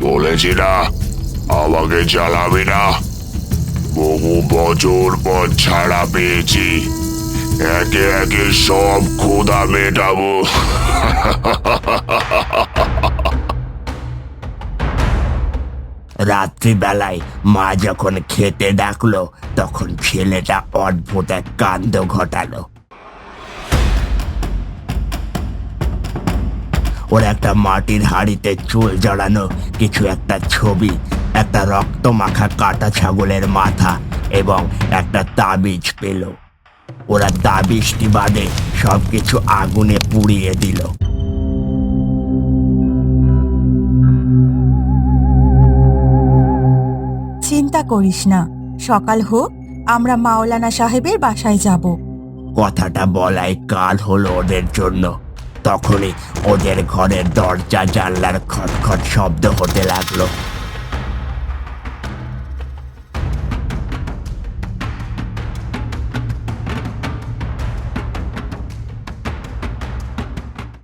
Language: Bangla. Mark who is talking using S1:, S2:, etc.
S1: বলেছি না আমাকে জ্বালাবি না। বহু বছর পর ছাড়া পেয়েছি, একে একে সব ক্ষুধা মেটাবো।
S2: রাত্রিবেলায় মা যখন খেতে ডাকলো তখন ছেলেটা অদ্ভুত এক কাণ্ড ঘটালো। ওর একটা মাটির হাঁড়িতে চুল জড়ানো কিছু একটা ছবি, একটা রক্ত মাখা কাটা ছাগলের মাথা এবং একটা তাবিজ পেল। ওরা তাবিজটি বাদে সবকিছু আগুনে পুড়িয়ে দিল।
S3: চিন্তা করিস না, সকাল হোক আমরা মাওলানা সাহেবের বাসায় যাব।
S2: কথাটা বলাই কাল হলো ওদের জন্য। তখনই ওদের ঘরের দরজা জানলার খটখট শব্দ হতে লাগলো।